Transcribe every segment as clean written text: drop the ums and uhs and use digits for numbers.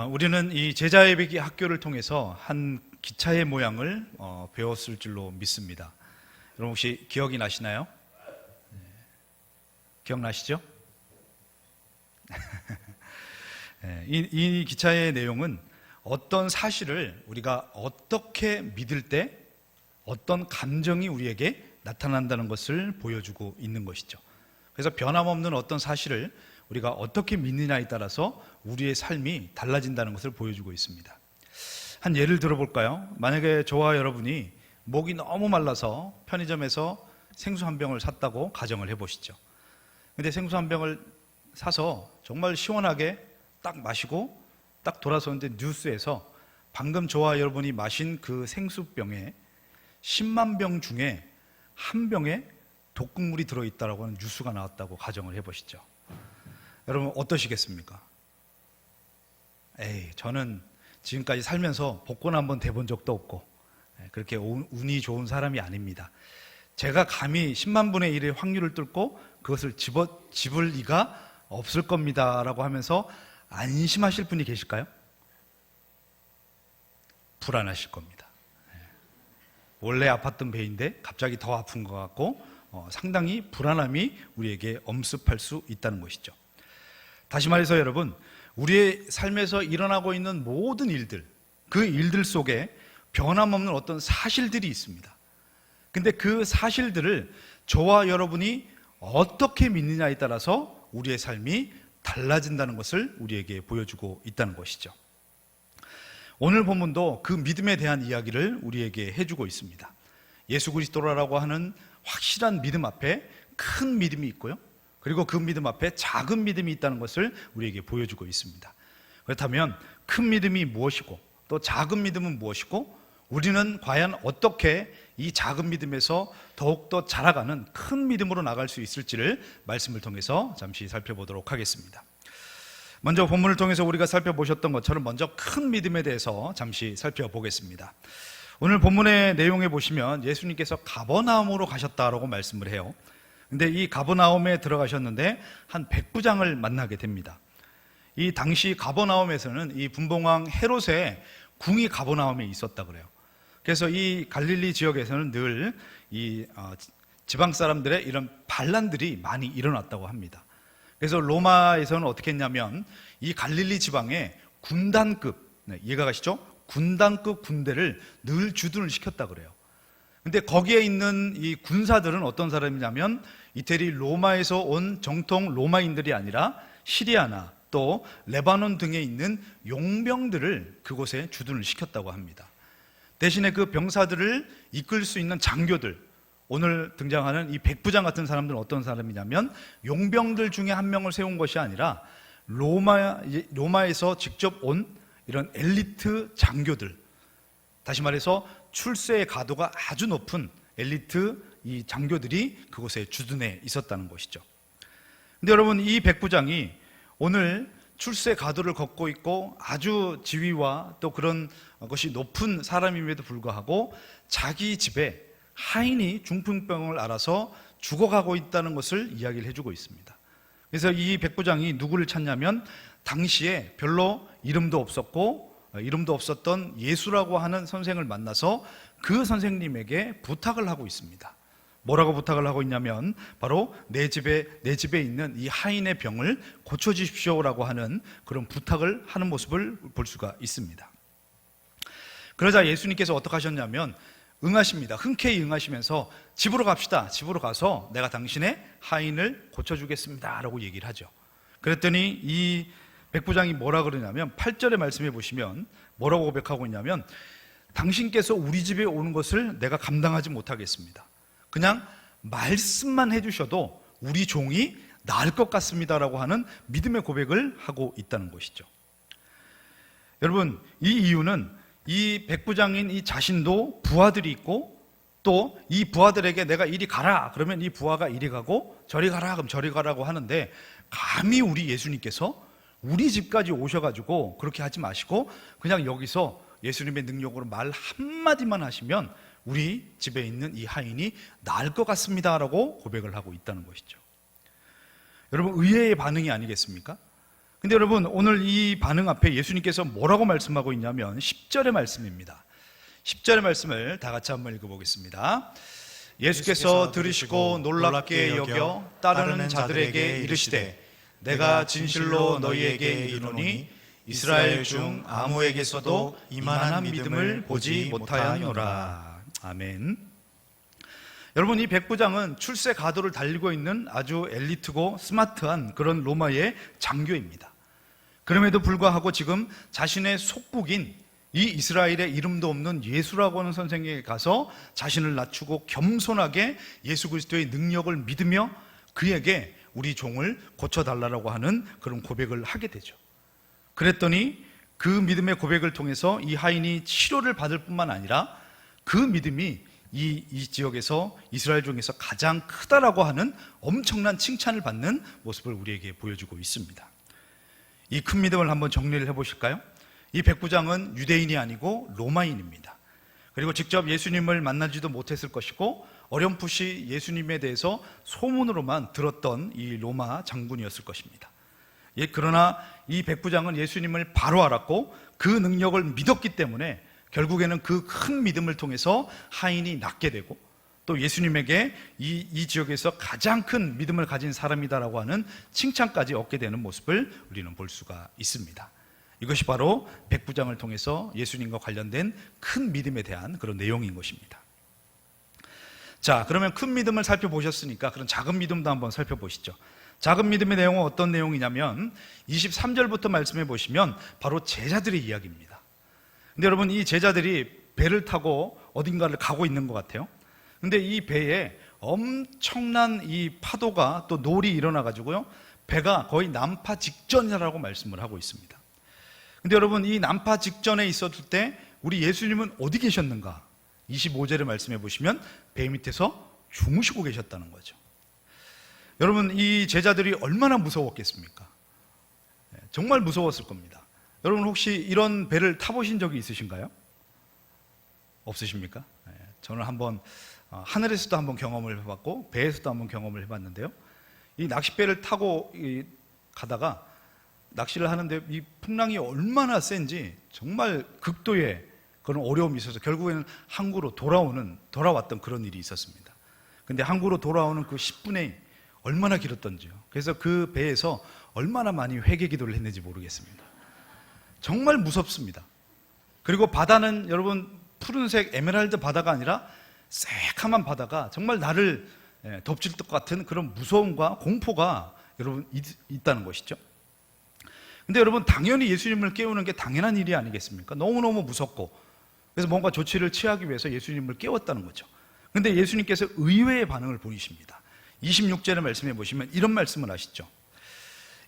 우리는 이 제자예배기 학교를 통해서 한 기차의 모양을 배웠을 줄로 믿습니다. 여러분 혹시 기억이 나시나요? 기억나시죠? 이 기차의 내용은 어떤 사실을 우리가 어떻게 믿을 때 어떤 감정이 우리에게 나타난다는 것을 보여주고 있는 것이죠. 그래서 변함없는 어떤 사실을 우리가 어떻게 믿느냐에 따라서 우리의 삶이 달라진다는 것을 보여주고 있습니다. 한 예를 들어볼까요? 만약에 저와 여러분이 목이 너무 말라서 편의점에서 생수 한 병을 샀다고 가정을 해보시죠. 근데 생수 한 병을 사서 정말 시원하게 딱 마시고 딱 돌아서는데 뉴스에서 방금 저와 여러분이 마신 그 생수병에 10만 병 중에 한 병에 독극물이 들어있다고 하는 뉴스가 나왔다고 가정을 해보시죠. 여러분 어떠시겠습니까? 저는 지금까지 살면서 복권 한번 대본 적도 없고 그렇게 운이 좋은 사람이 아닙니다. 제가 감히 10만 분의 1의 확률을 뚫고 그것을 집을 리가 없을 겁니다 라고 하면서 안심하실 분이 계실까요? 불안하실 겁니다. 원래 아팠던 배인데 갑자기 더 아픈 것 같고 상당히 불안함이 우리에게 엄습할 수 있다는 것이죠. 다시 말해서 여러분, 우리의 삶에서 일어나고 있는 모든 일들, 그 일들 속에 변함없는 어떤 사실들이 있습니다. 근데 그 사실들을 저와 여러분이 어떻게 믿느냐에 따라서 우리의 삶이 달라진다는 것을 우리에게 보여주고 있다는 것이죠. 오늘 본문도 그 믿음에 대한 이야기를 우리에게 해주고 있습니다. 예수 그리스도라고 하는 확실한 믿음 앞에 큰 믿음이 있고요, 그리고 그 믿음 앞에 작은 믿음이 있다는 것을 우리에게 보여주고 있습니다. 그렇다면 큰 믿음이 무엇이고 또 작은 믿음은 무엇이고 우리는 과연 어떻게 이 작은 믿음에서 더욱더 자라가는 큰 믿음으로 나갈 수 있을지를 말씀을 통해서 잠시 살펴보도록 하겠습니다. 먼저 본문을 통해서 우리가 살펴보셨던 것처럼 먼저 큰 믿음에 대해서 잠시 살펴보겠습니다. 오늘 본문의 내용에 보시면 예수님께서 가버나움으로 가셨다라고 말씀을 해요. 근데 이 가버나움에 들어가셨는데 한 백부장을 만나게 됩니다. 이 당시 가버나움에서는 이 분봉왕 헤롯의 궁이 가버나움에 있었다 그래요. 그래서 이 갈릴리 지역에서는 늘 이 지방 사람들의 이런 반란들이 많이 일어났다고 합니다. 그래서 로마에서는 어떻게 했냐면 이 갈릴리 지방에 군단급, 이해가 가시죠? 군단급 군대를 늘 주둔을 시켰다 그래요. 근데 거기에 있는 이 군사들은 어떤 사람이냐면 이태리 로마에서 온 정통 로마인들이 아니라 시리아나 또 레바논 등에 있는 용병들을 그곳에 주둔을 시켰다고 합니다. 대신에 그 병사들을 이끌 수 있는 장교들, 오늘 등장하는 이 백부장 같은 사람들은 어떤 사람이냐면 용병들 중에 한 명을 세운 것이 아니라 로마에서 직접 온 이런 엘리트 장교들, 다시 말해서 출세의 가도가 아주 높은 엘리트 이 장교들이 그곳에 주둔해 있었다는 것이죠. 근데 여러분, 이 백부장이 오늘 출세 가도를 걷고 있고 아주 지위와 또 그런 것이 높은 사람임에도 불구하고 자기 집에 하인이 중풍병을 앓아서 죽어가고 있다는 것을 이야기를 해주고 있습니다. 그래서 이 백부장이 누구를 찾냐면 당시에 별로 이름도 없었던 예수라고 하는 선생을 만나서 그 선생님에게 부탁을 하고 있습니다. 뭐라고 부탁을 하고 있냐면 바로 내 집에 있는 이 하인의 병을 고쳐주십시오라고 하는 그런 부탁을 하는 모습을 볼 수가 있습니다. 그러자 예수님께서 어떻게 하셨냐면 응하십니다. 흔쾌히 응하시면서 집으로 갑시다. 집으로 가서 내가 당신의 하인을 고쳐주겠습니다 라고 얘기를 하죠. 그랬더니 이 백부장이 뭐라 그러냐면 8절의 말씀해 보시면 뭐라고 고백하고 있냐면 당신께서 우리 집에 오는 것을 내가 감당하지 못하겠습니다. 그냥 말씀만 해주셔도 우리 종이 나을 것 같습니다 라고 하는 믿음의 고백을 하고 있다는 것이죠. 여러분, 이 이유는 이 백부장인 이 자신도 부하들이 있고 또 이 부하들에게 내가 이리 가라 그러면 이 부하가 이리 가고 저리 가라 그럼 저리 가라고 하는데 감히 우리 예수님께서 우리 집까지 오셔가지고 그렇게 하지 마시고 그냥 여기서 예수님의 능력으로 말 한마디만 하시면 우리 집에 있는 이 하인이 나을 것 같습니다 라고 고백을 하고 있다는 것이죠. 여러분, 의외의 반응이 아니겠습니까? 근데 여러분, 오늘 이 반응 앞에 예수님께서 뭐라고 말씀하고 있냐면 10절의 말씀입니다. 10절의 말씀을 다 같이 한번 읽어보겠습니다. 예수께서 들으시고 놀랍게 여겨 따르는 자들에게 이르시되 내가 진실로 너희에게 이르노니 이스라엘 중 아무에게서도 이만한 믿음을 보지 못하였노라. 아멘. 여러분, 이 백부장은 출세 가도를 달리고 있는 아주 엘리트고 스마트한 그런 로마의 장교입니다. 그럼에도 불구하고 지금 자신의 속국인 이 이스라엘의 이름도 없는 예수라고 하는 선생에게 가서 자신을 낮추고 겸손하게 예수 그리스도의 능력을 믿으며 그에게 우리 종을 고쳐달라고 하는 그런 고백을 하게 되죠. 그랬더니 그 믿음의 고백을 통해서 이 하인이 치료를 받을 뿐만 아니라 그 믿음이 이 지역에서 이스라엘 중에서 가장 크다라고 하는 엄청난 칭찬을 받는 모습을 우리에게 보여주고 있습니다. 이 큰 믿음을 한번 정리를 해보실까요? 이 백부장은 유대인이 아니고 로마인입니다. 그리고 직접 예수님을 만나지도 못했을 것이고 어렴풋이 예수님에 대해서 소문으로만 들었던 이 로마 장군이었을 것입니다. 그러나 이 백부장은 예수님을 바로 알았고 그 능력을 믿었기 때문에 결국에는 그 큰 믿음을 통해서 하인이 낫게 되고 또 예수님에게 이 지역에서 가장 큰 믿음을 가진 사람이다라고 하는 칭찬까지 얻게 되는 모습을 우리는 볼 수가 있습니다. 이것이 바로 백부장을 통해서 예수님과 관련된 큰 믿음에 대한 그런 내용인 것입니다. 자, 그러면 큰 믿음을 살펴보셨으니까 그런 작은 믿음도 한번 살펴보시죠. 작은 믿음의 내용은 어떤 내용이냐면 23절부터 말씀해 보시면 바로 제자들의 이야기입니다. 근데 여러분, 이 제자들이 배를 타고 어딘가를 가고 있는 것 같아요. 근데 이 배에 엄청난 이 파도가 또 놀이 일어나 가지고요, 배가 거의 난파 직전이라고 말씀을 하고 있습니다. 근데 여러분, 이 난파 직전에 있었을 때 우리 예수님은 어디 계셨는가? 25절에 말씀해 보시면 배 밑에서 주무시고 계셨다는 거죠. 여러분, 이 제자들이 얼마나 무서웠겠습니까? 정말 무서웠을 겁니다. 여러분, 혹시 이런 배를 타보신 적이 있으신가요? 없으십니까? 저는 한번 하늘에서도 한번 경험을 해봤고 배에서도 한번 경험을 해봤는데요, 이 낚싯배를 타고 가다가 낚시를 하는데 이 풍랑이 얼마나 센지 정말 극도의 그런 어려움이 있어서 결국에는 항구로 돌아왔던 그런 일이 있었습니다. 근데 항구로 돌아오는 그 10분의 얼마나 길었던지요. 그래서 그 배에서 얼마나 많이 회개 기도를 했는지 모르겠습니다. 정말 무섭습니다. 그리고 바다는 여러분 푸른색 에메랄드 바다가 아니라 새카만 바다가 정말 나를 덮칠 것 같은 그런 무서움과 공포가 여러분 있다는 것이죠. 근데 여러분, 당연히 예수님을 깨우는 게 당연한 일이 아니겠습니까? 너무너무 무섭고 그래서 뭔가 조치를 취하기 위해서 예수님을 깨웠다는 거죠. 근데 예수님께서 의외의 반응을 보이십니다. 26절의 말씀해 보시면 이런 말씀을 하시죠.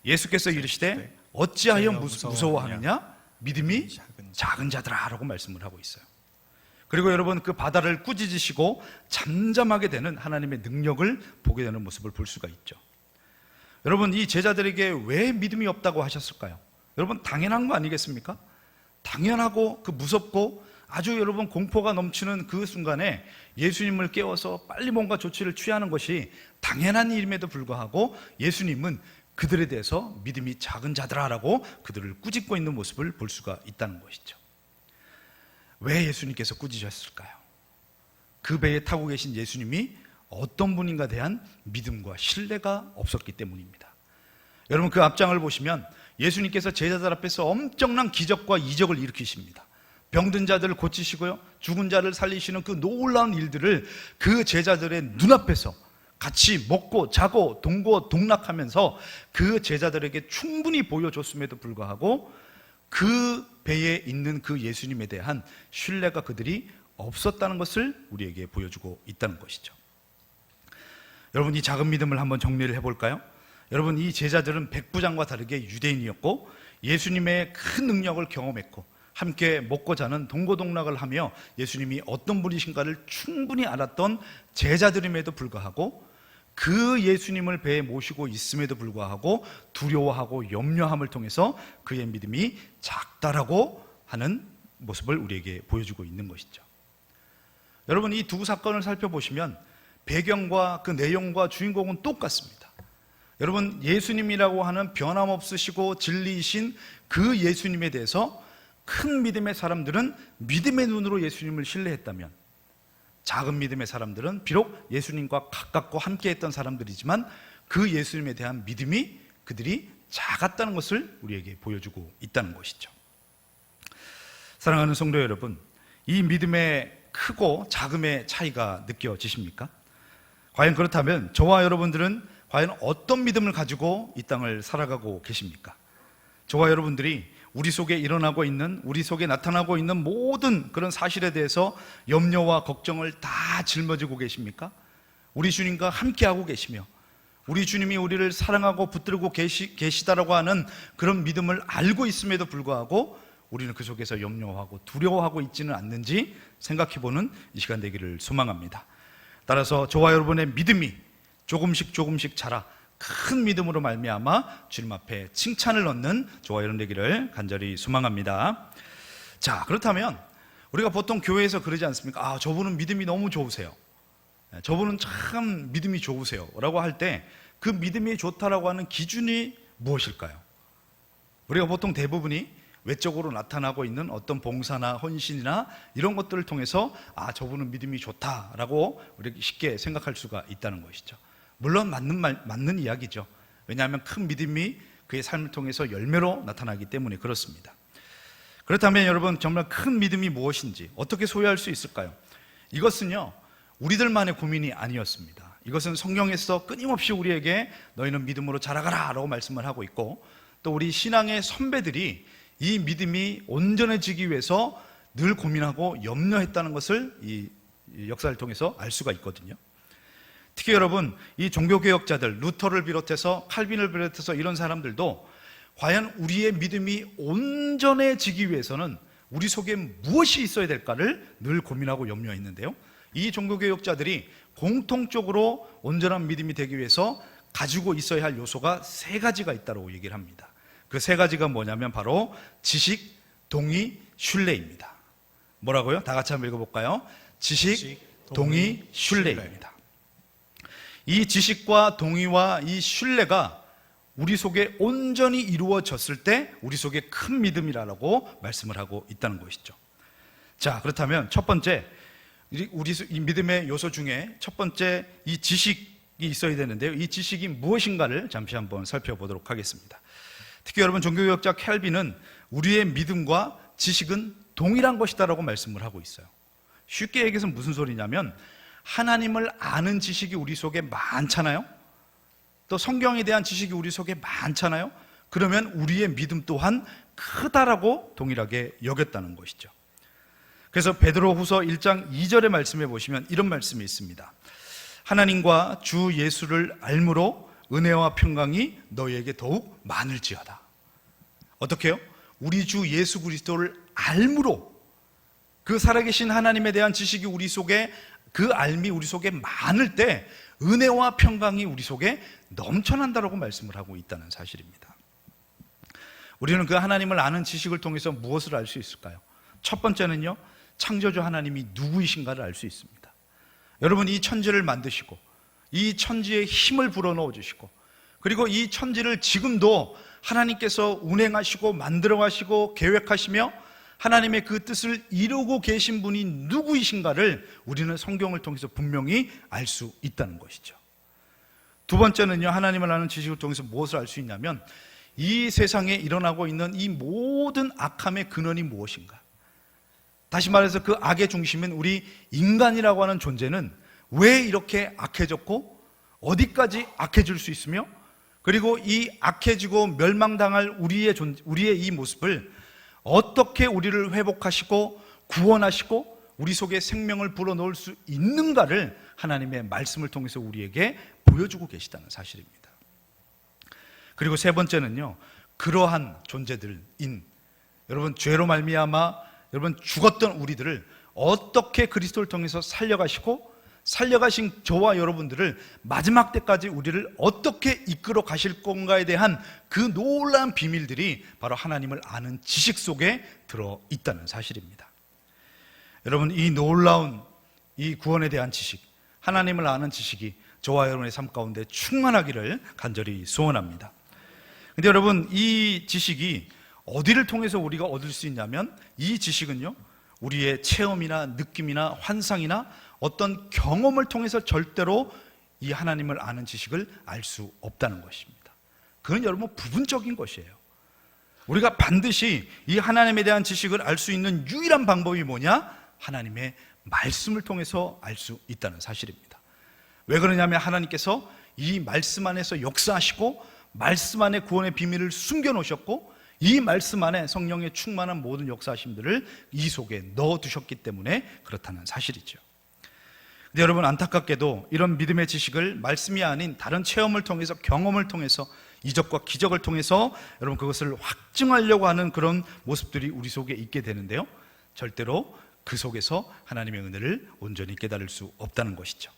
예수께서 이르시되 어찌하여 무서워하느냐? 믿음이 작은 자들아 라고 말씀을 하고 있어요. 그리고 여러분, 그 바다를 꾸짖으시고 잠잠하게 되는 하나님의 능력을 보게 되는 모습을 볼 수가 있죠. 여러분, 이 제자들에게 왜 믿음이 없다고 하셨을까요? 여러분, 당연한 거 아니겠습니까? 당연하고 그 무섭고 아주 여러분 공포가 넘치는 그 순간에 예수님을 깨워서 빨리 뭔가 조치를 취하는 것이 당연한 일임에도 불구하고 예수님은 그들에 대해서 믿음이 작은 자들아라고 그들을 꾸짖고 있는 모습을 볼 수가 있다는 것이죠. 왜 예수님께서 꾸짖으셨을까요? 그 배에 타고 계신 예수님이 어떤 분인가 대한 믿음과 신뢰가 없었기 때문입니다. 여러분, 그 앞장을 보시면 예수님께서 제자들 앞에서 엄청난 기적과 이적을 일으키십니다. 병든 자들을 고치시고요, 죽은 자를 살리시는 그 놀라운 일들을 그 제자들의 눈앞에서 같이 먹고 자고 동고동락하면서 그 제자들에게 충분히 보여줬음에도 불구하고 그 배에 있는 그 예수님에 대한 신뢰가 그들이 없었다는 것을 우리에게 보여주고 있다는 것이죠. 여러분, 이 작은 믿음을 한번 정리를 해볼까요? 여러분, 이 제자들은 백부장과 다르게 유대인이었고 예수님의 큰 능력을 경험했고 함께 먹고 자는 동고동락을 하며 예수님이 어떤 분이신가를 충분히 알았던 제자들임에도 불구하고 그 예수님을 배에 모시고 있음에도 불구하고 두려워하고 염려함을 통해서 그의 믿음이 작다라고 하는 모습을 우리에게 보여주고 있는 것이죠. 여러분, 이 두 사건을 살펴보시면 배경과 그 내용과 주인공은 똑같습니다. 여러분, 예수님이라고 하는 변함없으시고 진리이신 그 예수님에 대해서 큰 믿음의 사람들은 믿음의 눈으로 예수님을 신뢰했다면, 작은 믿음의 사람들은 비록 예수님과 가깝고 함께했던 사람들이지만 그 예수님에 대한 믿음이 그들이 작았다는 것을 우리에게 보여주고 있다는 것이죠. 사랑하는 성도 여러분, 이 믿음의 크고 작음의 차이가 느껴지십니까? 과연 그렇다면 저와 여러분들은 과연 어떤 믿음을 가지고 이 땅을 살아가고 계십니까? 저와 여러분들이 우리 속에 일어나고 있는, 우리 속에 나타나고 있는 모든 그런 사실에 대해서 염려와 걱정을 다 짊어지고 계십니까? 우리 주님과 함께하고 계시며 우리 주님이 우리를 사랑하고 붙들고 계시다라고 하는 그런 믿음을 알고 있음에도 불구하고 우리는 그 속에서 염려하고 두려워하고 있지는 않는지 생각해보는 이 시간 되기를 소망합니다. 따라서 저와 여러분의 믿음이 조금씩 자라 큰 믿음으로 말미암아 주님 앞에 칭찬을 얻는 저와 여러분 되기를 간절히 소망합니다. 자, 그렇다면 우리가 보통 교회에서 그러지 않습니까? 저분은 믿음이 너무 좋으세요, 저분은 참 믿음이 좋으세요 라고 할 때 그 믿음이 좋다라고 하는 기준이 무엇일까요? 우리가 보통 대부분이 외적으로 나타나고 있는 어떤 봉사나 헌신이나 이런 것들을 통해서 저분은 믿음이 좋다라고 우리가 쉽게 생각할 수가 있다는 것이죠. 물론 맞는 이야기죠. 왜냐하면 큰 믿음이 그의 삶을 통해서 열매로 나타나기 때문에 그렇습니다. 그렇다면 여러분, 정말 큰 믿음이 무엇인지 어떻게 소유할 수 있을까요? 이것은요, 우리들만의 고민이 아니었습니다. 이것은 성경에서 끊임없이 우리에게 너희는 믿음으로 자라가라 라고 말씀을 하고 있고, 또 우리 신앙의 선배들이 이 믿음이 온전해지기 위해서 늘 고민하고 염려했다는 것을 이 역사를 통해서 알 수가 있거든요. 특히 여러분, 이 종교개혁자들, 루터를 비롯해서 칼빈을 비롯해서 이런 사람들도 과연 우리의 믿음이 온전해지기 위해서는 우리 속에 무엇이 있어야 될까를 늘 고민하고 염려했는데요, 이 종교개혁자들이 공통적으로 온전한 믿음이 되기 위해서 가지고 있어야 할 요소가 3가지가 있다고 얘기를 합니다. 그 3가지가 뭐냐면 바로 지식, 동의, 신뢰입니다. 뭐라고요? 다 같이 한번 읽어볼까요? 지식, 동의, 신뢰입니다. 이 지식과 동의와 이 신뢰가 우리 속에 온전히 이루어졌을 때 우리 속에 큰 믿음이라고 말씀을 하고 있다는 것이죠. 자, 그렇다면 첫 번째, 우리 이 믿음의 요소 중에 첫 번째, 이 지식이 있어야 되는데요, 이 지식이 무엇인가를 잠시 한번 살펴보도록 하겠습니다. 특히 여러분, 종교개혁자 캘빈은 우리의 믿음과 지식은 동일한 것이다라고 말씀을 하고 있어요. 쉽게 얘기해서 무슨 소리냐면, 하나님을 아는 지식이 우리 속에 많잖아요. 또 성경에 대한 지식이 우리 속에 많잖아요. 그러면 우리의 믿음 또한 크다라고 동일하게 여겼다는 것이죠. 그래서 베드로후서 1장 2절의 말씀에 보시면 이런 말씀이 있습니다. 하나님과 주 예수를 알므로 은혜와 평강이 너희에게 더욱 많을지어다. 어떻게 해요? 우리 주 예수 그리스도를 알므로, 그 살아계신 하나님에 대한 지식이 우리 속에, 그 알미 우리 속에 많을 때 은혜와 평강이 우리 속에 넘쳐난다라고 말씀을 하고 있다는 사실입니다. 우리는 그 하나님을 아는 지식을 통해서 무엇을 알 수 있을까요? 첫 번째는요, 창조주 하나님이 누구이신가를 알 수 있습니다. 여러분, 이 천지를 만드시고 이 천지에 힘을 불어넣어 주시고, 그리고 이 천지를 지금도 하나님께서 운행하시고 만들어 가시고 계획하시며 하나님의 그 뜻을 이루고 계신 분이 누구이신가를 우리는 성경을 통해서 분명히 알 수 있다는 것이죠. 두 번째는요, 하나님을 아는 지식을 통해서 무엇을 알 수 있냐면, 이 세상에 일어나고 있는 이 모든 악함의 근원이 무엇인가. 다시 말해서 그 악의 중심인 우리 인간이라고 하는 존재는 왜 이렇게 악해졌고 어디까지 악해질 수 있으며, 그리고 이 악해지고 멸망당할 우리의 이 모습을 어떻게 우리를 회복하시고 구원하시고 우리 속에 생명을 불어넣을 수 있는가를 하나님의 말씀을 통해서 우리에게 보여주고 계시다는 사실입니다. 그리고 세 번째는요, 그러한 존재들인, 여러분, 죄로 말미암아 여러분 죽었던 우리들을 어떻게 그리스도를 통해서 살려가시고, 살려가신 저와 여러분들을 마지막 때까지 우리를 어떻게 이끌어 가실 건가에 대한 그 놀라운 비밀들이 바로 하나님을 아는 지식 속에 들어있다는 사실입니다. 여러분, 이 놀라운 이 구원에 대한 지식, 하나님을 아는 지식이 저와 여러분의 삶 가운데 충만하기를 간절히 소원합니다. 근데 여러분, 이 지식이 어디를 통해서 우리가 얻을 수 있냐면, 이 지식은요, 우리의 체험이나 느낌이나 환상이나 어떤 경험을 통해서 절대로 이 하나님을 아는 지식을 알 수 없다는 것입니다. 그건 여러분 부분적인 것이에요. 우리가 반드시 이 하나님에 대한 지식을 알 수 있는 유일한 방법이 뭐냐? 하나님의 말씀을 통해서 알 수 있다는 사실입니다. 왜 그러냐면 하나님께서 이 말씀 안에서 역사하시고 말씀 안에 구원의 비밀을 숨겨놓으셨고 이 말씀 안에 성령의 충만한 모든 역사하심들을 이 속에 넣어두셨기 때문에 그렇다는 사실이죠. 근데 여러분, 안타깝게도 이런 믿음의 지식을 말씀이 아닌 다른 체험을 통해서, 경험을 통해서, 이적과 기적을 통해서 여러분 그것을 확증하려고 하는 그런 모습들이 우리 속에 있게 되는데요, 절대로 그 속에서 하나님의 은혜를 온전히 깨달을 수 없다는 것이죠.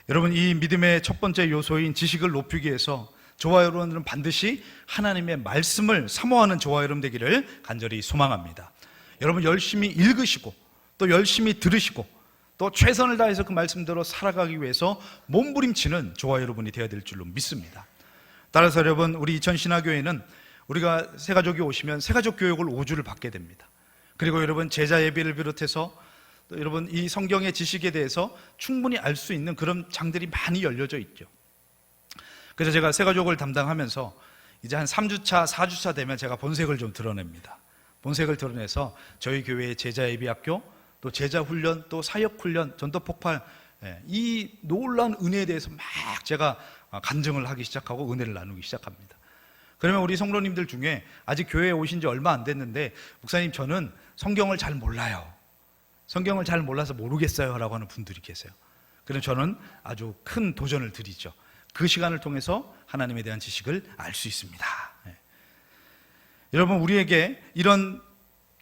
여러분, 이 믿음의 첫 번째 요소인 지식을 높이기 위해서 저와 여러분들은 반드시 하나님의 말씀을 사모하는 저와 여러분 되기를 간절히 소망합니다. 여러분, 열심히 읽으시고 또 열심히 들으시고 또 최선을 다해서 그 말씀대로 살아가기 위해서 몸부림치는 저와 여러분이 되어야 될 줄로 믿습니다. 따라서 여러분, 우리 이천신화교회는 우리가 새가족이 오시면 새가족 교육을 5주를 받게 됩니다. 그리고 여러분, 제자 예배를 비롯해서 또 여러분 이 성경의 지식에 대해서 충분히 알 수 있는 그런 장들이 많이 열려져 있죠. 그래서 제가 새가족을 담당하면서 이제 한 3주차, 4주차 되면 제가 본색을 좀 드러냅니다. 본색을 드러내서 저희 교회의 제자 예비학교, 또 제자 훈련, 또 사역 훈련, 전도 폭발, 이 놀라운 은혜에 대해서 막 제가 간증을 하기 시작하고 은혜를 나누기 시작합니다. 그러면 우리 성도님들 중에 아직 교회에 오신 지 얼마 안 됐는데, 목사님 저는 성경을 잘 몰라요, 성경을 잘 몰라서 모르겠어요 라고 하는 분들이 계세요. 그럼 저는 아주 큰 도전을 드리죠. 그 시간을 통해서 하나님에 대한 지식을 알 수 있습니다. 여러분, 우리에게 이런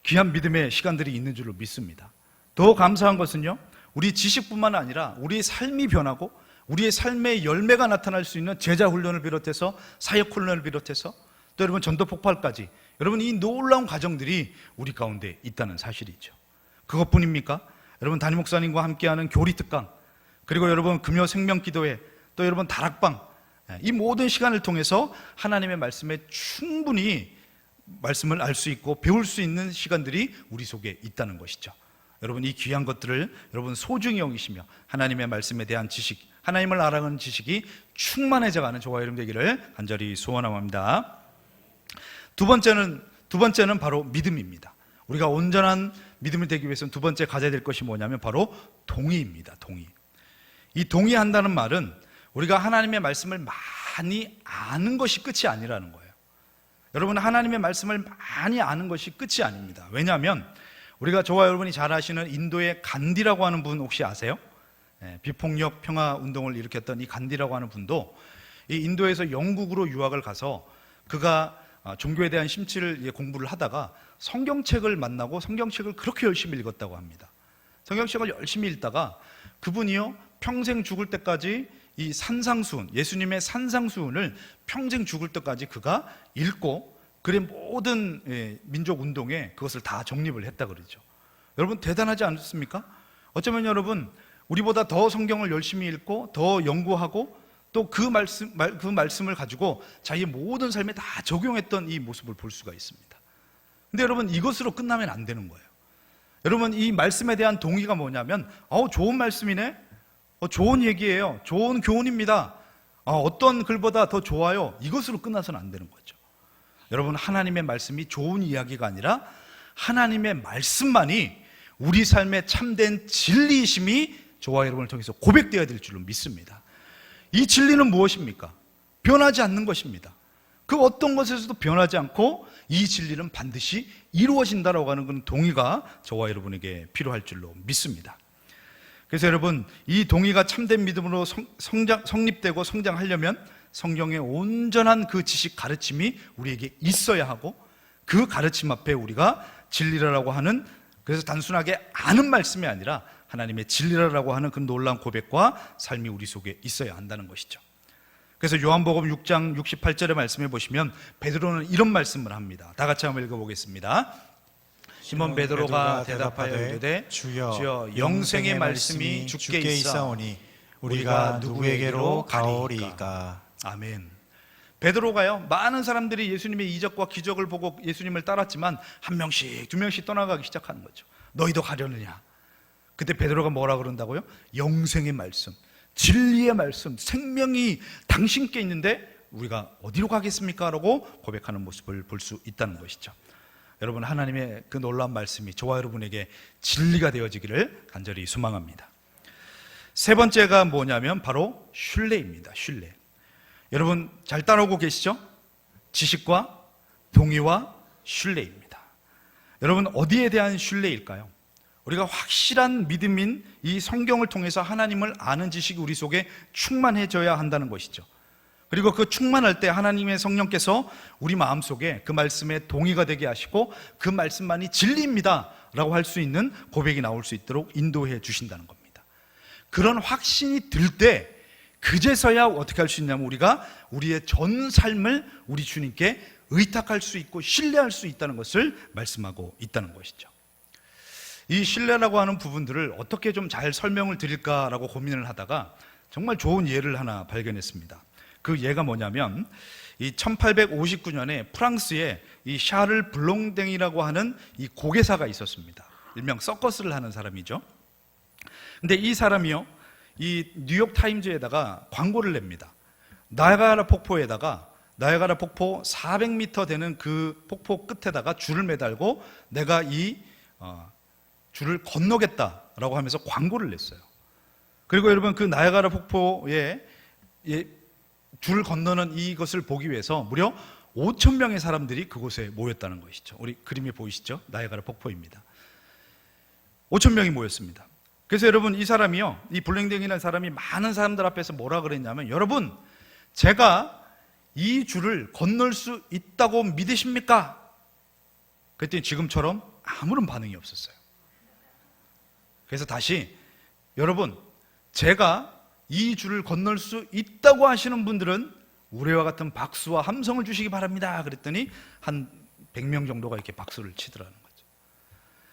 귀한 믿음의 시간들이 있는 줄로 믿습니다. 더 감사한 것은요, 우리 지식뿐만 아니라 우리의 삶이 변하고 우리의 삶의 열매가 나타날 수 있는 제자 훈련을 비롯해서 사역 훈련을 비롯해서 또 여러분 전도 폭발까지, 여러분 이 놀라운 과정들이 우리 가운데 있다는 사실이죠. 그것뿐입니까? 여러분, 담임 목사님과 함께하는 교리 특강, 그리고 여러분 금요 생명기도회, 또 여러분 다락방, 이 모든 시간을 통해서 하나님의 말씀에 충분히 말씀을 알 수 있고 배울 수 있는 시간들이 우리 속에 있다는 것이죠. 여러분, 이 귀한 것들을 여러분 소중히 여기시며 하나님의 말씀에 대한 지식, 하나님을 알아가는 지식이 충만해져가는 저와 여러분 되기를 간절히 소원합니다. 두 번째는 바로 믿음입니다. 우리가 온전한 믿음이 되기 위해서는 두 번째 가져야 될 것이 뭐냐면 바로 동의입니다. 동의. 이 동의한다는 말은 우리가 하나님의 말씀을 많이 아는 것이 끝이 아니라는 거예요. 여러분, 하나님의 말씀을 많이 아는 것이 끝이 아닙니다. 왜냐하면 우리가 저와 여러분이 잘 아시는 인도의 간디라고 하는 분 혹시 아세요? 비폭력 평화 운동을 일으켰던 이 간디라고 하는 분도 이 인도에서 영국으로 유학을 가서 그가 종교에 대한 심취를 공부를 하다가 성경책을 만나고 성경책을 그렇게 열심히 읽었다고 합니다. 성경책을 열심히 읽다가 그분이요, 평생 죽을 때까지 이 산상수훈, 예수님의 산상수훈을 평생 죽을 때까지 그가 읽고 그의 모든 민족 운동에 그것을 다 정립을 했다 그러죠. 여러분, 대단하지 않습니까? 어쩌면 여러분, 우리보다 더 성경을 열심히 읽고 더 연구하고 또 그 말씀을 가지고 자기의 모든 삶에 다 적용했던 이 모습을 볼 수가 있습니다. 근데 여러분, 이것으로 끝나면 안 되는 거예요. 여러분, 이 말씀에 대한 동의가 뭐냐면 좋은 말씀이네, 좋은 얘기예요, 좋은 교훈입니다, 어떤 글보다 더 좋아요, 이것으로 끝나서는 안 되는 거죠. 여러분, 하나님의 말씀이 좋은 이야기가 아니라 하나님의 말씀만이 우리 삶의 참된 진리이심이 저와 여러분을 통해서 고백되어야 될 줄로 믿습니다. 이 진리는 무엇입니까? 변하지 않는 것입니다. 그 어떤 것에서도 변하지 않고 이 진리는 반드시 이루어진다라고 하는 그런 동의가 저와 여러분에게 필요할 줄로 믿습니다. 그래서 여러분, 이 동의가 참된 믿음으로 성립되고 성장하려면 성경의 온전한 그 지식 가르침이 우리에게 있어야 하고, 그 가르침 앞에 우리가 진리라고 하는, 그래서 단순하게 아는 말씀이 아니라 하나님의 진리라고 하는 그 놀라운 고백과 삶이 우리 속에 있어야 한다는 것이죠. 그래서 요한복음 6장 68절의 말씀에 보시면 베드로는 이런 말씀을 합니다. 다 같이 한번 읽어보겠습니다. 시몬 베드로가 대답하여 이르되 주여 영생의 말씀이 주께 있사오니 우리가 누구에게로 가오리이까. 아멘. 베드로가요, 많은 사람들이 예수님의 이적과 기적을 보고 예수님을 따랐지만 한 명씩 두 명씩 떠나가기 시작하는 거죠. 너희도 가려느냐? 그때 베드로가 뭐라 그런다고요? 영생의 말씀, 진리의 말씀, 생명이 당신께 있는데 우리가 어디로 가겠습니까? 라고 고백하는 모습을 볼 수 있다는 것이죠. 여러분, 하나님의 그 놀라운 말씀이 저와 여러분에게 진리가 되어지기를 간절히 소망합니다. 세 번째가 뭐냐면 바로 신뢰입니다. 신뢰. 여러분 잘 따라오고 계시죠? 지식과 동의와 신뢰입니다. 여러분 어디에 대한 신뢰일까요? 우리가 확실한 믿음인 이 성경을 통해서 하나님을 아는 지식이 우리 속에 충만해져야 한다는 것이죠. 그리고 그 충만할 때 하나님의 성령께서 우리 마음속에 그 말씀에 동의가 되게 하시고 그 말씀만이 진리입니다 라고 할 수 있는 고백이 나올 수 있도록 인도해 주신다는 겁니다. 그런 확신이 들 때 그제서야 어떻게 할 수 있냐면 우리가 우리의 전 삶을 우리 주님께 의탁할 수 있고 신뢰할 수 있다는 것을 말씀하고 있다는 것이죠. 이 신뢰라고 하는 부분들을 어떻게 좀 잘 설명을 드릴까라고 고민을 하다가 정말 좋은 예를 하나 발견했습니다. 그 예가 뭐냐면 이 1859년에 프랑스에 이 샤를 블롱댕이라고 하는 이 고개사가 있었습니다. 일명 서커스를 하는 사람이죠. 근데 이 사람이요, 이 뉴욕 타임즈에다가 광고를 냅니다. 나야가라 폭포에다가 나야가라 폭포 400m 되는 그 폭포 끝에다가 줄을 매달고 내가 이 줄을 건너겠다라고 하면서 광고를 냈어요. 그리고 여러분 그 나야가라 폭포에 줄을 건너는 이것을 보기 위해서 무려 5,000명의 사람들이 그곳에 모였다는 것이죠. 우리 그림이 보이시죠? 나야가라 폭포입니다. 5,000명이 모였습니다. 그래서 여러분 이 사람이요, 이 블랭댕이라는 사람이 많은 사람들 앞에서 뭐라 그랬냐면, 여러분 제가 이 줄을 건널 수 있다고 믿으십니까? 그랬더니 지금처럼 아무런 반응이 없었어요. 그래서 다시, 여러분 제가 이 줄을 건널 수 있다고 하시는 분들은 우리와 같은 박수와 함성을 주시기 바랍니다. 그랬더니 한 100명 정도가 이렇게 박수를 치더라는 거죠.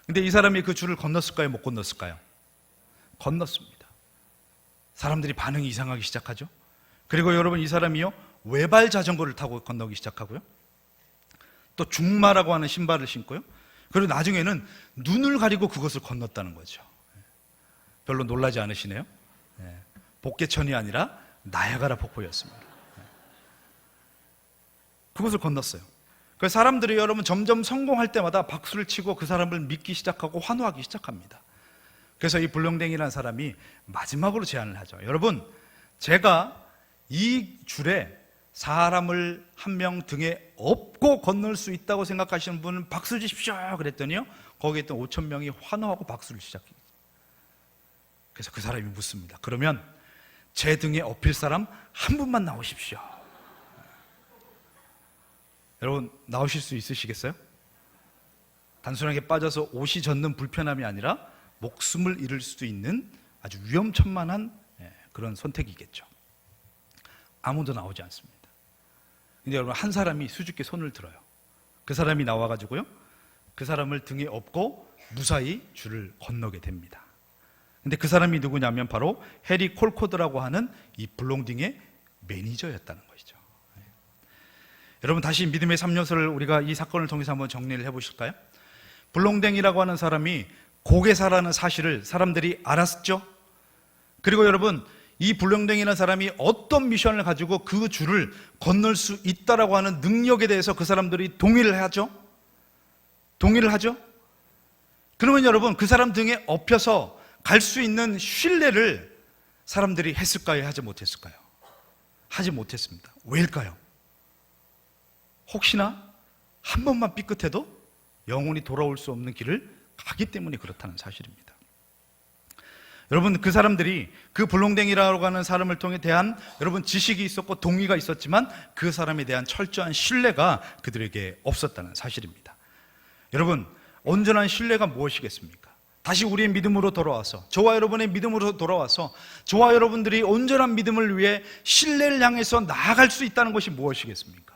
근데 이 사람이 그 줄을 건넜을까요? 못 건넜을까요? 건넜습니다. 사람들이 반응이 이상하기 시작하죠. 그리고 여러분 이 사람이요, 외발 자전거를 타고 건너기 시작하고요, 또 중마라고 하는 신발을 신고요, 그리고 나중에는 눈을 가리고 그것을 건넜다는 거죠. 별로 놀라지 않으시네요. 복개천이 아니라 나야가라 폭포였습니다. 그것을 건넜어요. 그래서 사람들이 여러분 점점 성공할 때마다 박수를 치고 그 사람을 믿기 시작하고 환호하기 시작합니다. 그래서 이 블렁댕이라는 사람이 마지막으로 제안을 하죠. 여러분 제가 이 줄에 사람을 한 명 등에 업고 건널 수 있다고 생각하시는 분은 박수 주십시오. 그랬더니요, 거기에 있던 5,000명이 환호하고 박수를 시작해요. 그래서 그 사람이 묻습니다. 그러면 제 등에 업힐 사람 한 분만 나오십시오. 여러분 나오실 수 있으시겠어요? 단순하게 빠져서 옷이 젖는 불편함이 아니라 목숨을 잃을 수도 있는 아주 위험천만한 그런 선택이겠죠. 아무도 나오지 않습니다. 근데 여러분 한 사람이 수줍게 손을 들어요. 그 사람이 나와가지고요, 그 사람을 등에 업고 무사히 줄을 건너게 됩니다. 근데 그 사람이 누구냐면 바로 해리 콜코드라고 하는 이 블롱딩의 매니저였다는 것이죠. 여러분 다시 믿음의 3요소를 우리가 이 사건을 통해서 한번 정리를 해보실까요? 블롱댕이라고 하는 사람이 고개사라는 사실을 사람들이 알았죠. 그리고 여러분 이 블렁댕이라는 사람이 어떤 미션을 가지고 그 줄을 건널 수 있다라고 하는 능력에 대해서 그 사람들이 동의를 하죠. 동의를 하죠. 그러면 여러분 그 사람 등에 업혀서 갈 수 있는 신뢰를 사람들이 했을까요? 하지 못했을까요? 하지 못했습니다. 왜일까요? 혹시나 한 번만 삐끗해도 영원히 돌아올 수 없는 길을 가기 때문에 그렇다는 사실입니다. 여러분 그 사람들이 그 블롱댕이라고 하는 사람을 통해 대한 여러분 지식이 있었고 동의가 있었지만 그 사람에 대한 철저한 신뢰가 그들에게 없었다는 사실입니다. 여러분 온전한 신뢰가 무엇이겠습니까? 다시 우리의 믿음으로 돌아와서, 저와 여러분의 믿음으로 돌아와서 저와 여러분들이 온전한 믿음을 위해 신뢰를 향해서 나아갈 수 있다는 것이 무엇이겠습니까?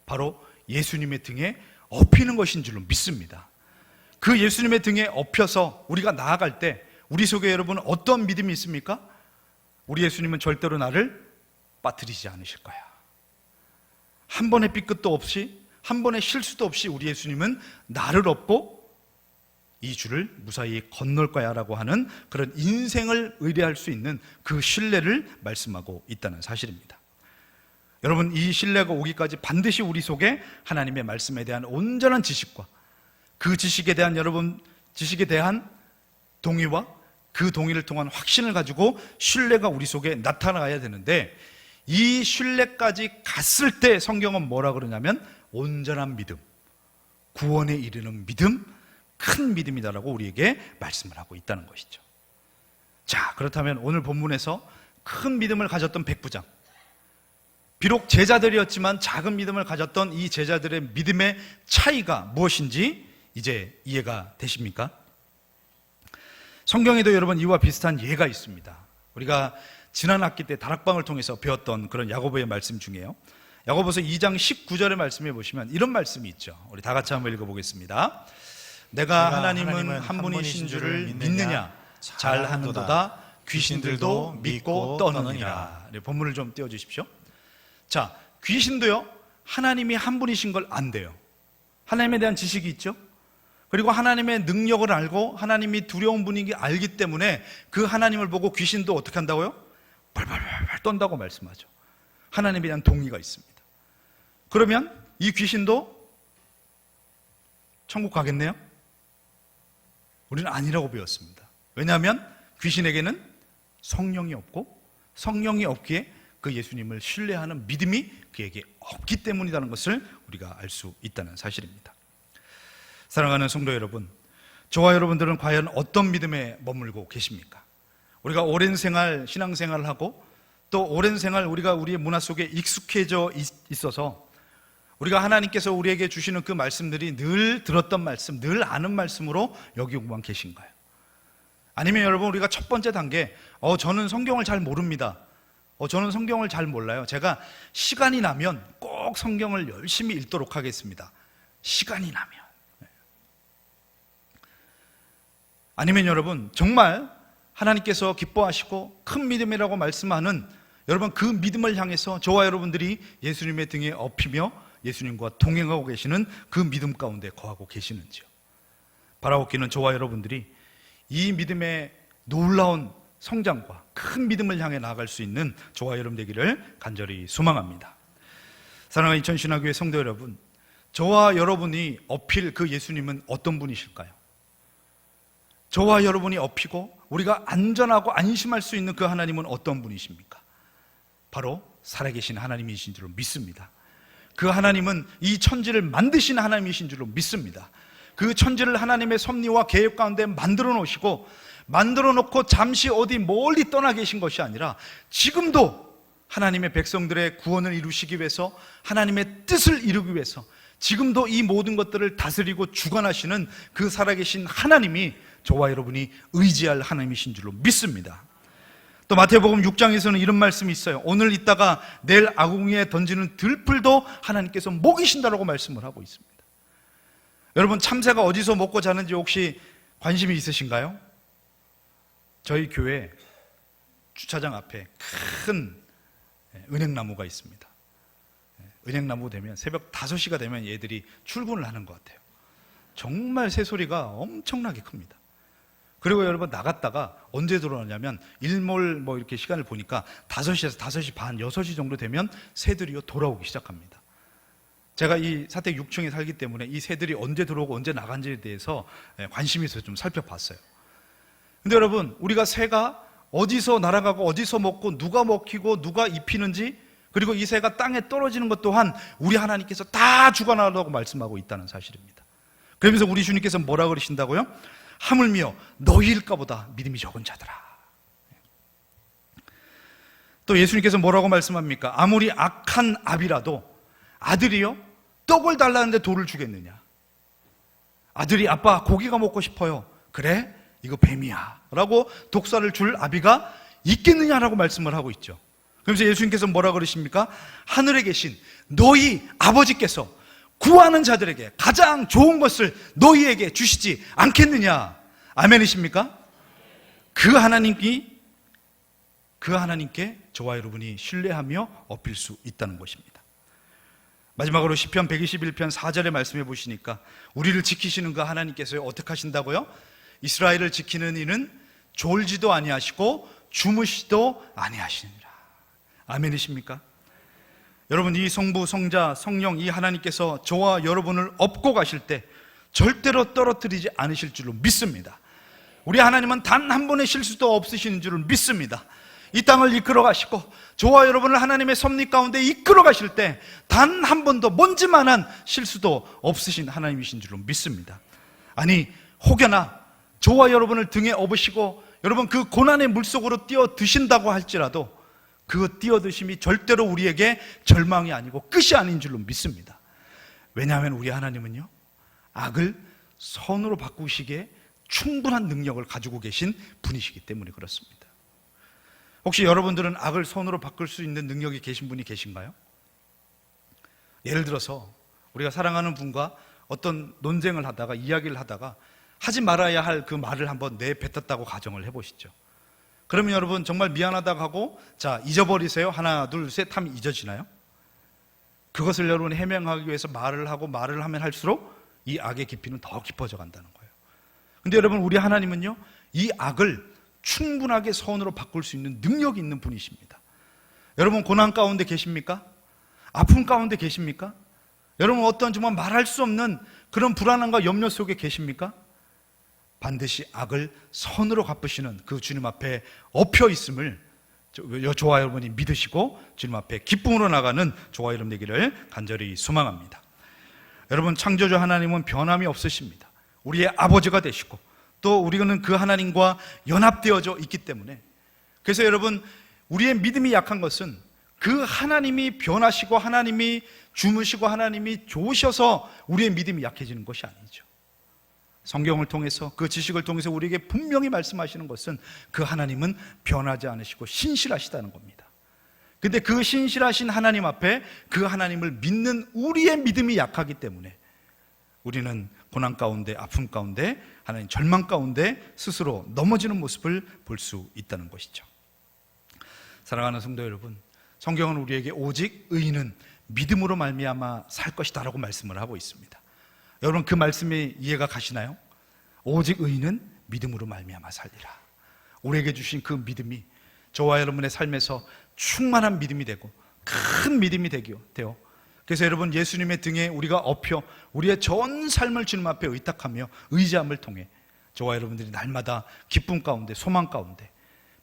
바로 예수님의 등에 업히는 것인 줄로 믿습니다. 그 예수님의 등에 업혀서 우리가 나아갈 때 우리 속에 여러분 어떤 믿음이 있습니까? 우리 예수님은 절대로 나를 빠뜨리지 않으실 거야. 한 번의 삐끗도 없이, 한 번의 실수도 없이 우리 예수님은 나를 업고 이 줄을 무사히 건널 거야 라고 하는 그런 인생을 의뢰할 수 있는 그 신뢰를 말씀하고 있다는 사실입니다. 여러분, 이 신뢰가 오기까지 반드시 우리 속에 하나님의 말씀에 대한 온전한 지식과 그 지식에 대한 지식에 대한 동의와 그 동의를 통한 확신을 가지고 신뢰가 우리 속에 나타나야 되는데, 이 신뢰까지 갔을 때 성경은 뭐라 그러냐면 온전한 믿음, 구원에 이르는 믿음, 큰 믿음이다라고 우리에게 말씀을 하고 있다는 것이죠. 자, 그렇다면 오늘 본문에서 큰 믿음을 가졌던 백부장, 비록 제자들이었지만 작은 믿음을 가졌던 이 제자들의 믿음의 차이가 무엇인지 이제 이해가 되십니까? 성경에도 여러분 이와 비슷한 예가 있습니다. 우리가 지난 학기 때 다락방을 통해서 배웠던 그런 야고보의 말씀 중에요, 야고보서 2장 19절의 말씀에 보시면 이런 말씀이 있죠. 우리 다 같이 한번 읽어보겠습니다. 내가 하나님은 한 분이신 줄을 믿느냐? 잘하는도다. 귀신들도 믿고 떠느니라. 본문을 좀 띄워주십시오. 자, 귀신도요, 하나님이 한 분이신 걸 안대요. 하나님에 대한 지식이 있죠. 그리고 하나님의 능력을 알고 하나님이 두려운 분이기 알기 때문에 그 하나님을 보고 귀신도 어떻게 한다고요? 발발발 떤다고 말씀하죠. 하나님에 대한 동의가 있습니다. 그러면 이 귀신도 천국 가겠네요? 우리는 아니라고 배웠습니다. 왜냐하면 귀신에게는 성령이 없고, 성령이 없기에 그 예수님을 신뢰하는 믿음이 그에게 없기 때문이라는 것을 우리가 알 수 있다는 사실입니다. 사랑하는 성도 여러분, 저와 여러분들은 과연 어떤 믿음에 머물고 계십니까? 우리가 오랜 생활, 신앙생활을 하고 또 오랜 생활 우리가 우리의 문화 속에 익숙해져 있어서 우리가 하나님께서 우리에게 주시는 그 말씀들이 늘 들었던 말씀, 늘 아는 말씀으로 여기고만 계신가요? 아니면 여러분, 우리가 첫 번째 단계, 저는 성경을 잘 모릅니다. 저는 성경을 잘 몰라요. 제가 시간이 나면 꼭 성경을 열심히 읽도록 하겠습니다. 시간이 나면. 아니면 여러분, 정말 하나님께서 기뻐하시고 큰 믿음이라고 말씀하는 여러분, 그 믿음을 향해서 저와 여러분들이 예수님의 등에 업히며 예수님과 동행하고 계시는 그 믿음 가운데 거하고 계시는지요? 바라옵기는 저와 여러분들이 이 믿음의 놀라운 성장과 큰 믿음을 향해 나아갈 수 있는 저와 여러분 되기를 간절히 소망합니다. 사랑하는 인천신학교의 성도 여러분, 저와 여러분이 업힐 그 예수님은 어떤 분이실까요? 저와 여러분이 업히고 우리가 안전하고 안심할 수 있는 그 하나님은 어떤 분이십니까? 바로 살아계신 하나님이신 줄로 믿습니다. 그 하나님은 이 천지를 만드신 하나님이신 줄로 믿습니다. 그 천지를 하나님의 섭리와 계획 가운데 만들어 놓으시고, 만들어 놓고 잠시 어디 멀리 떠나 계신 것이 아니라 지금도 하나님의 백성들의 구원을 이루시기 위해서, 하나님의 뜻을 이루기 위해서 지금도 이 모든 것들을 다스리고 주관하시는 그 살아계신 하나님이 저와 여러분이 의지할 하나님이신 줄로 믿습니다. 또 마태복음 6장에서는 이런 말씀이 있어요. 오늘 있다가 내일 아궁이에 던지는 들풀도 하나님께서 먹이신다라고 말씀을 하고 있습니다. 여러분, 참새가 어디서 먹고 자는지 혹시 관심이 있으신가요? 저희 교회 주차장 앞에 큰 은행나무가 있습니다. 은행나무 되면 새벽 5시가 되면 얘들이 출근을 하는 것 같아요. 정말 새소리가 엄청나게 큽니다. 그리고 여러분, 나갔다가 언제 들어오냐면 일몰 이렇게 시간을 보니까 5시에서 5시 반, 6시 정도 되면 새들이요 돌아오기 시작합니다. 제가 이 사택 6층에 살기 때문에 이 새들이 언제 들어오고 언제 나간지에 대해서 관심이 있어서 좀 살펴봤어요. 근데 여러분, 우리가 새가 어디서 날아가고 어디서 먹고 누가 먹히고 누가 입히는지, 그리고 이 새가 땅에 떨어지는 것 또한 우리 하나님께서 다 주관하라고 말씀하고 있다는 사실입니다. 그러면서 우리 주님께서 뭐라 그러신다고요? 하물며 너희일까 보다 믿음이 적은 자들아. 또 예수님께서 뭐라고 말씀합니까? 아무리 악한 아비라도 아들이요 떡을 달라는데 돌을 주겠느냐? 아들이 아빠 고기가 먹고 싶어요. 그래? 이거 뱀이야 라고 독사를 줄 아비가 있겠느냐라고 말씀을 하고 있죠. 그러면서 예수님께서 뭐라 그러십니까? 하늘에 계신 너희 아버지께서 구하는 자들에게 가장 좋은 것을 너희에게 주시지 않겠느냐? 아멘이십니까? 그 하나님이 그 하나님께 저와 여러분이 신뢰하며 엎일 수 있다는 것입니다. 마지막으로 시편 121편 4절의 말씀해 보시니까 우리를 지키시는 그 하나님께서 어떻게 하신다고요? 이스라엘을 지키는 이는 졸지도 아니하시고 주무시도 아니하시니라. 아멘이십니까? 여러분, 이 성부, 성자, 성령 이 하나님께서 저와 여러분을 업고 가실 때 절대로 떨어뜨리지 않으실 줄로 믿습니다. 우리 하나님은 단 한 번의 실수도 없으시는 줄을 믿습니다. 이 땅을 이끌어 가시고 저와 여러분을 하나님의 섭리 가운데 이끌어 가실 때 단 한 번도 먼지만한 실수도 없으신 하나님이신 줄로 믿습니다. 아니, 혹여나 저와 여러분을 등에 업으시고 여러분 그 고난의 물속으로 뛰어드신다고 할지라도 그 뛰어드심이 절대로 우리에게 절망이 아니고 끝이 아닌 줄로 믿습니다. 왜냐하면 우리 하나님은요, 악을 선으로 바꾸시기에 충분한 능력을 가지고 계신 분이시기 때문에 그렇습니다. 혹시 여러분들은 악을 선으로 바꿀 수 있는 능력이 계신 분이 계신가요? 예를 들어서 우리가 사랑하는 분과 어떤 논쟁을 하다가 이야기를 하다가 하지 말아야 할 그 말을 한번 내뱉었다고 가정을 해보시죠. 그러면 여러분 정말 미안하다고 하고 자 잊어버리세요 하나 둘 셋 하면 잊어지나요? 그것을 여러분 해명하기 위해서 말을 하고 말을 하면 할수록 이 악의 깊이는 더 깊어져 간다는 거예요. 근데 여러분 우리 하나님은요, 이 악을 충분하게 선으로 바꿀 수 있는 능력이 있는 분이십니다. 여러분 고난 가운데 계십니까? 아픔 가운데 계십니까? 여러분 어떤 정말 말할 수 없는 그런 불안함과 염려 속에 계십니까? 반드시 악을 선으로 갚으시는 그 주님 앞에 엎여 있음을 저와 여러분이 믿으시고 주님 앞에 기쁨으로 나가는 저와 여러분 되기를 간절히 소망합니다. 여러분 창조주 하나님은 변함이 없으십니다. 우리의 아버지가 되시고 또 우리는 그 하나님과 연합되어져 있기 때문에, 그래서 여러분 우리의 믿음이 약한 것은 그 하나님이 변하시고 하나님이 주무시고 하나님이 좋으셔서 우리의 믿음이 약해지는 것이 아니죠. 성경을 통해서 그 지식을 통해서 우리에게 분명히 말씀하시는 것은 그 하나님은 변하지 않으시고 신실하시다는 겁니다. 근데 그 신실하신 하나님 앞에 그 하나님을 믿는 우리의 믿음이 약하기 때문에 우리는 고난 가운데, 아픔 가운데, 하나님 절망 가운데 스스로 넘어지는 모습을 볼 수 있다는 것이죠. 사랑하는 성도 여러분, 성경은 우리에게 오직 의인은 믿음으로 말미암아 살 것이다 라고 말씀을 하고 있습니다. 여러분 그 말씀이 이해가 가시나요? 오직 의인은 믿음으로 말미암아 살리라. 우리에게 주신 그 믿음이 저와 여러분의 삶에서 충만한 믿음이 되고 큰 믿음이 되어, 그래서 여러분 예수님의 등에 우리가 엎여 우리의 전 삶을 주님 앞에 의탁하며 의지함을 통해 저와 여러분들이 날마다 기쁨 가운데, 소망 가운데,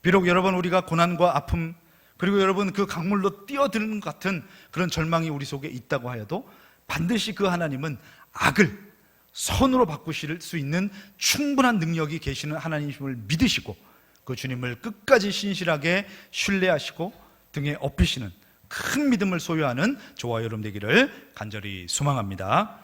비록 여러분 우리가 고난과 아픔 그리고 여러분 그 강물로 뛰어드는 것 같은 그런 절망이 우리 속에 있다고 하여도 반드시 그 하나님은 악을 선으로 바꾸실 수 있는 충분한 능력이 계시는 하나님임을 믿으시고 그 주님을 끝까지 신실하게 신뢰하시고 등에 업히시는 큰 믿음을 소유하는 저와 여러분 되기를 간절히 소망합니다.